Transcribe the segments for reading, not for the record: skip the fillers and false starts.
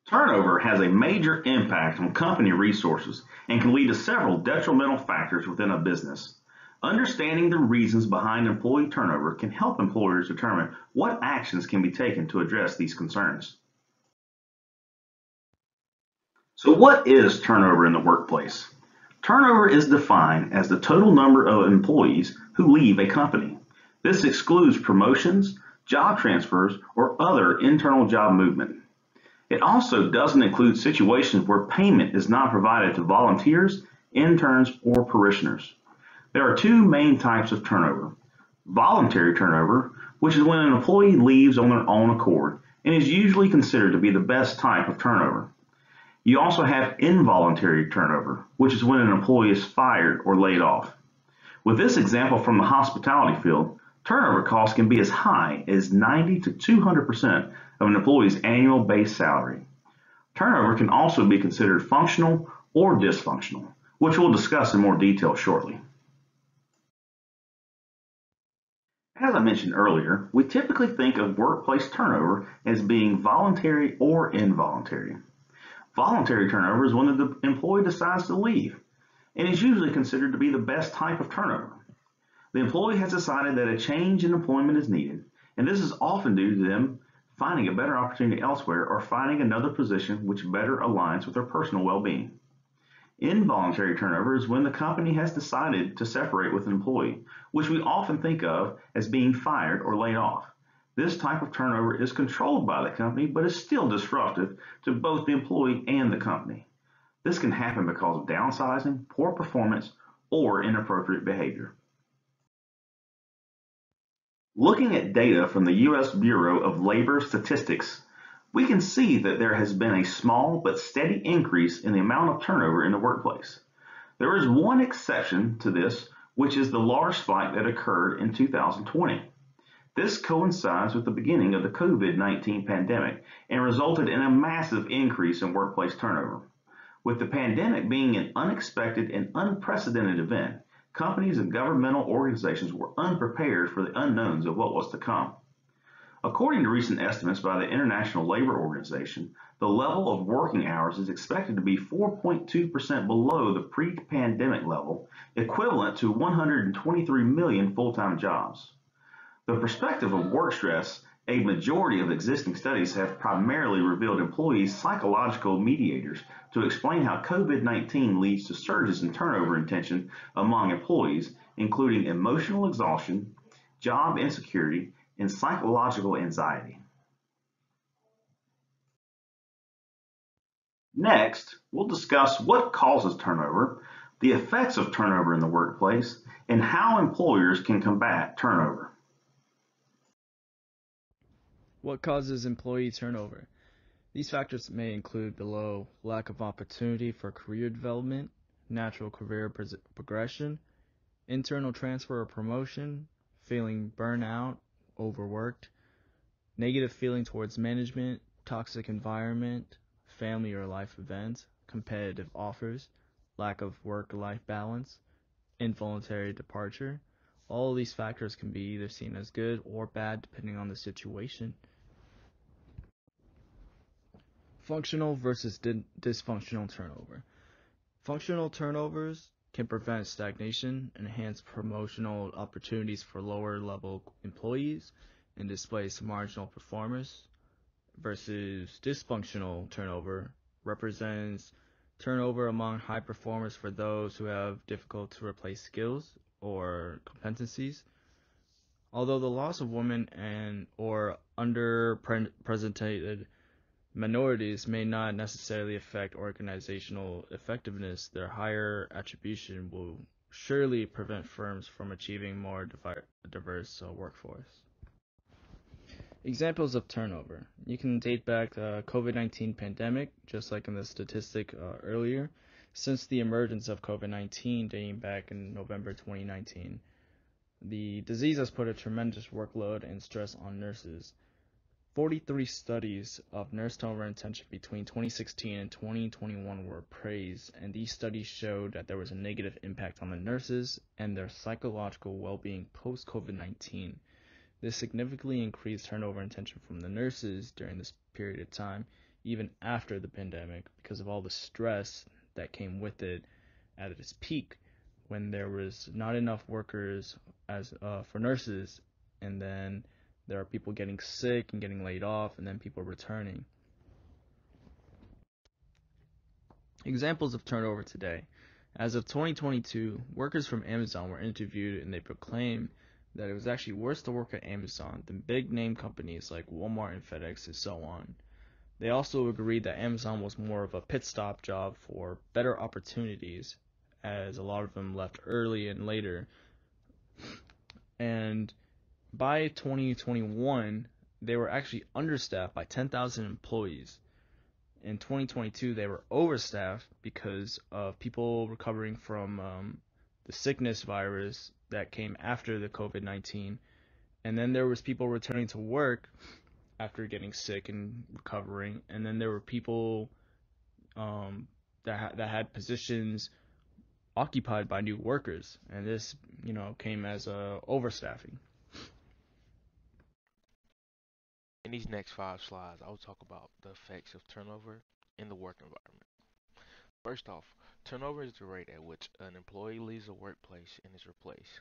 Turnover has a major impact on company resources and can lead to several detrimental factors within a business. Understanding the reasons behind employee turnover can help employers determine what actions can be taken to address these concerns. So, what is turnover in the workplace? Turnover is defined as the total number of employees who leave a company. This excludes promotions, job transfers, or other internal job movement. It also doesn't include situations where payment is not provided to volunteers, interns, or parishioners. There are two main types of turnover. Voluntary turnover, which is when an employee leaves on their own accord and is usually considered to be the best type of turnover. You also have involuntary turnover, which is when an employee is fired or laid off. With this example from the hospitality field, turnover costs can be as high as 90 to 200% of an employee's annual base salary. Turnover can also be considered functional or dysfunctional, which we'll discuss in more detail shortly. As I mentioned earlier, we typically think of workplace turnover as being voluntary or involuntary. Voluntary turnover is when the employee decides to leave and is usually considered to be the best type of turnover. The employee has decided that a change in employment is needed, and this is often due to them finding a better opportunity elsewhere or finding another position which better aligns with their personal well-being. Involuntary turnover is when the company has decided to separate with an employee, which we often think of as being fired or laid off. This type of turnover is controlled by the company, but is still disruptive to both the employee and the company. This can happen because of downsizing, poor performance, or inappropriate behavior. Looking at data from the U.S. Bureau of Labor Statistics, we can see that there has been a small but steady increase in the amount of turnover in the workplace. There is one exception to this, which is the large spike that occurred in 2020. This coincides with the beginning of the COVID-19 pandemic and resulted in a massive increase in workplace turnover. With the pandemic being an unexpected and unprecedented event, companies and governmental organizations were unprepared for the unknowns of what was to come. According to recent estimates by the International Labor Organization, the level of working hours is expected to be 4.2% below the pre-pandemic level, equivalent to 123 million full-time jobs. The perspective of work stress, a majority of existing studies have primarily revealed employees' psychological mediators to explain how COVID-19 leads to surges in turnover and tension among employees, including emotional exhaustion, job insecurity, and psychological anxiety. Next, we'll discuss what causes turnover, the effects of turnover in the workplace, and how employers can combat turnover. What causes employee turnover? These factors may include below: lack of opportunity for career development, natural career progression, internal transfer or promotion, feeling burnout, overworked, negative feeling towards management, toxic environment, family or life events, competitive offers, lack of work-life balance, involuntary departure. All of these factors can be either seen as good or bad depending on the situation. Functional versus dysfunctional turnover. Functional turnovers can prevent stagnation, enhance promotional opportunities for lower level employees, and displace marginal performers, versus dysfunctional turnover represents turnover among high performers for those who have difficult to replace skills or competencies. Although the loss of women and or underrepresented minorities may not necessarily affect organizational effectiveness, their higher attribution will surely prevent firms from achieving more diverse workforce. Examples of turnover. You can date back the COVID-19 pandemic, just like in the statistic earlier, since the emergence of COVID-19 dating back in November 2019. The disease has put a tremendous workload and stress on nurses. 43 studies of nurse turnover and retention between 2016 and 2021 were praised, and these studies showed that there was a negative impact on the nurses and their psychological well-being post-COVID-19. This significantly increased turnover and retention from the nurses during this period of time, even after the pandemic because of all the stress that came with it at its peak when there was not enough workers as for nurses, and then there are people getting sick and getting laid off, and then people returning. Examples of turnover today. As of 2022, workers from Amazon were interviewed and they proclaimed that it was actually worse to work at Amazon than big name companies like Walmart and FedEx and so on. They also agreed that Amazon was more of a pit stop job for better opportunities, as a lot of them left early and later. And by 2021, they were actually understaffed by 10,000 employees. In 2022, they were overstaffed because of people recovering from the sickness virus that came after the COVID-19. And then there was people returning to work after getting sick and recovering. And then there were people that had positions occupied by new workers. And this, came as overstaffing. In these next 5 slides, I will talk about the effects of turnover in the work environment. First off, turnover is the rate at which an employee leaves a workplace and is replaced.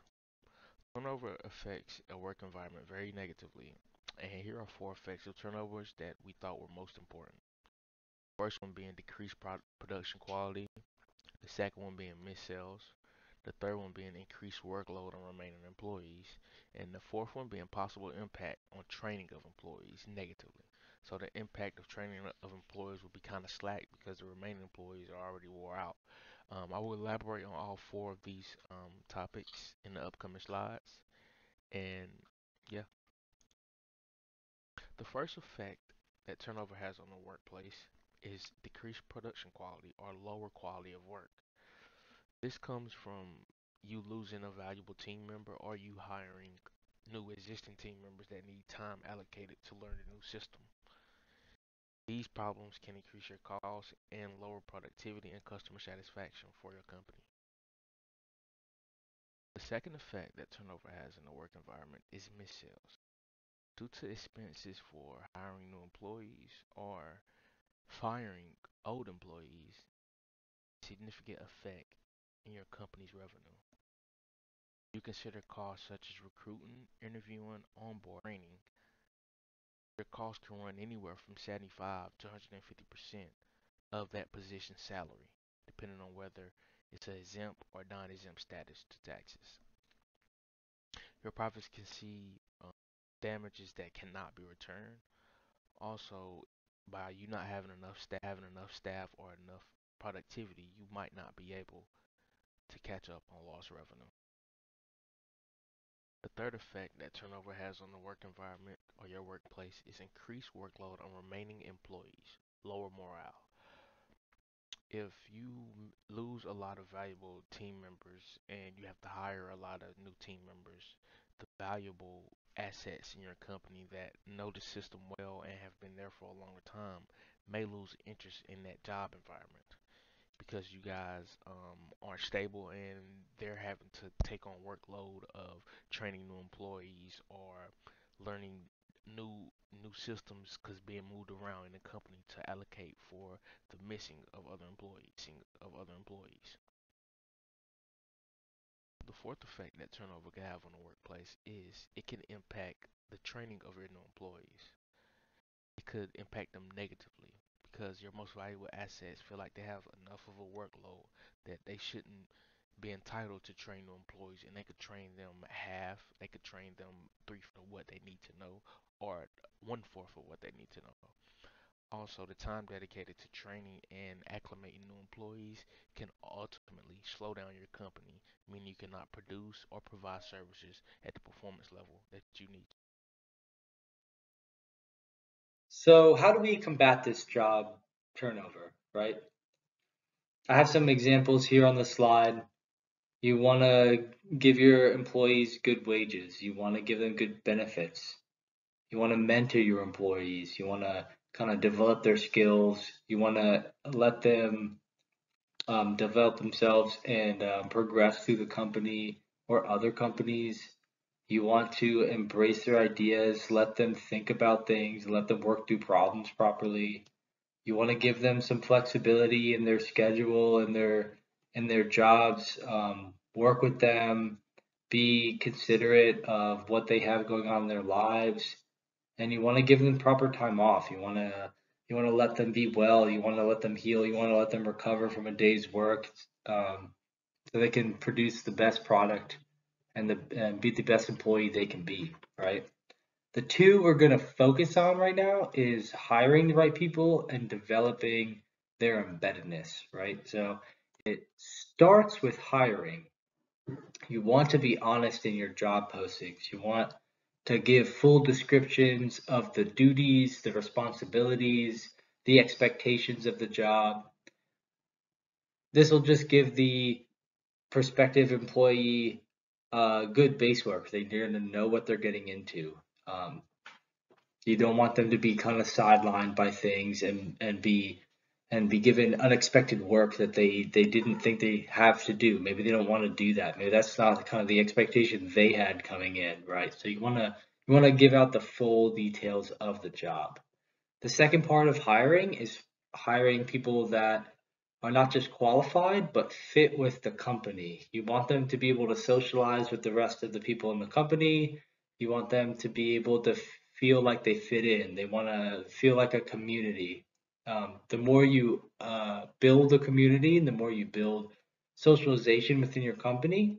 Turnover affects a work environment very negatively, and here are 4 effects of turnovers that we thought were most important. First one being decreased production quality, the second one being missed sales, the third one being increased workload on remaining employees, and the fourth one being possible impact on training of employees negatively. So the impact of training of employees will be kind of slack because the remaining employees are already wore out. I will elaborate on all 4 of these topics in the upcoming slides. And yeah, the first effect that turnover has on the workplace is decreased production quality or lower quality of work. This comes from you losing a valuable team member or you hiring new existing team members that need time allocated to learn a new system. These problems can increase your costs and lower productivity and customer satisfaction for your company. The second effect that turnover has in the work environment is missed sales. Due to expenses for hiring new employees or firing old employees, significant effect in your company's revenue. You consider costs such as recruiting, interviewing, onboard training. Your cost can run anywhere from 75 to 150% of that position's salary, depending on whether it's an exempt or non-exempt status to taxes. Your profits can see damages that cannot be returned. Also, by you not having enough staff or enough productivity, you might not be able to catch up on lost revenue. The third effect that turnover has on the work environment or your workplace is increased workload on remaining employees, lower morale. If you lose a lot of valuable team members and you have to hire a lot of new team members, the valuable assets in your company that know the system well and have been there for a longer time may lose interest in that job environment because you guys aren't stable and they're having to take on workload of training new employees or learning new systems because being moved around in the company to allocate for the missing of other employees. The fourth effect that turnover can have on the workplace is it can impact the training of your new employees. It could impact them negatively because your most valuable assets feel like they have enough of a workload that they shouldn't be entitled to train new employees, and they could train them half, they could train them 3/4 of what they need to know, or 1/4 of what they need to know. Also, the time dedicated to training and acclimating new employees can ultimately slow down your company, meaning you cannot produce or provide services at the performance level that you need. So how do we combat this job turnover, right? I have some examples here on the slide. You want to give your employees good wages. You want to give them good benefits. You want to mentor your employees. You want to kind of develop their skills. You want to let them develop themselves and progress through the company or other companies. You want to embrace their ideas, let them think about things, let them work through problems properly. You want to give them some flexibility in their schedule and their jobs. Work with them, be considerate of what they have going on in their lives, and you want to give them proper time off. You want to let them be well. You want to let them heal. You want to let them recover from a day's work, so they can produce the best product and be the best employee they can be. Right. The two we're going to focus on right now is hiring the right people and developing their embeddedness. Right. So it starts with hiring. You want to be honest in your job postings. You want to give full descriptions of the duties, the responsibilities, the expectations of the job. This will just give the prospective employee good base work. They're going to know what they're getting into. You don't want them to be kind of sidelined by things and be given unexpected work that they didn't think they have to do. Maybe they don't want to do that. Maybe that's not kind of the expectation they had coming in, right? So you want to give out the full details of the job. The second part of hiring is hiring people that are not just qualified but fit with the company. You want them to be able to socialize with the rest of the people in the company. You want them to be able to feel like they fit in. They want to feel like a community. The more you build a community and the more you build socialization within your company,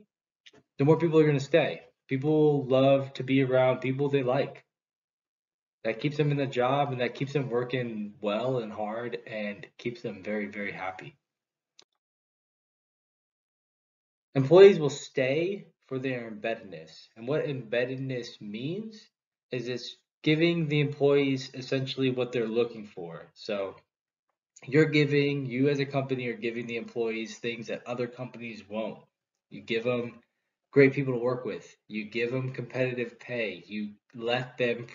the more people are going to stay. People love to be around people they like. That keeps them in the job and that keeps them working well and hard and keeps them very, very happy. Employees will stay for their embeddedness. And what embeddedness means is it's giving the employees essentially what they're looking for. So you as a company are giving the employees things that other companies won't. You give them great people to work with. You give them competitive pay. You let them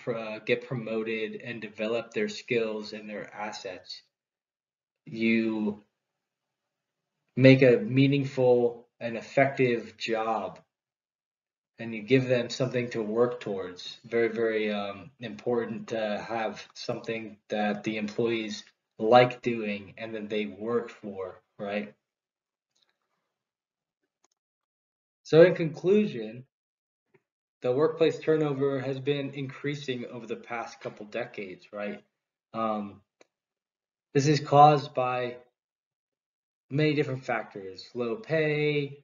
get promoted and develop their skills and their assets. You make a meaningful and effective job, and you give them something to work towards. Very, very important to have something that the employees like doing and that they work for, right? So in conclusion, the workplace turnover has been increasing over the past couple decades, right? This is caused by many different factors: low pay,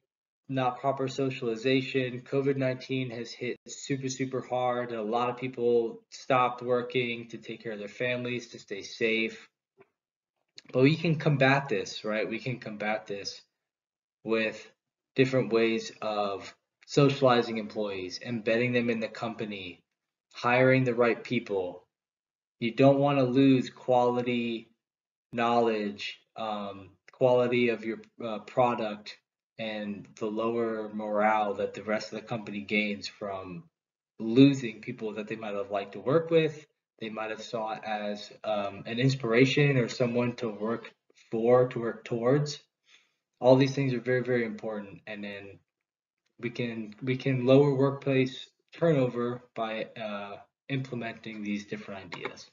not proper socialization. COVID-19 has hit super, super hard. A lot of people stopped working to take care of their families, to stay safe. But we can combat this, right? We can combat this with different ways of socializing employees, embedding them in the company, hiring the right people. You don't want to lose quality knowledge, quality of your product, and the lower morale that the rest of the company gains from losing people that they might have liked to work with. They might have saw it as an inspiration or someone to work for, to work towards. All these things are very, very important, and then we can lower workplace turnover by implementing these different ideas.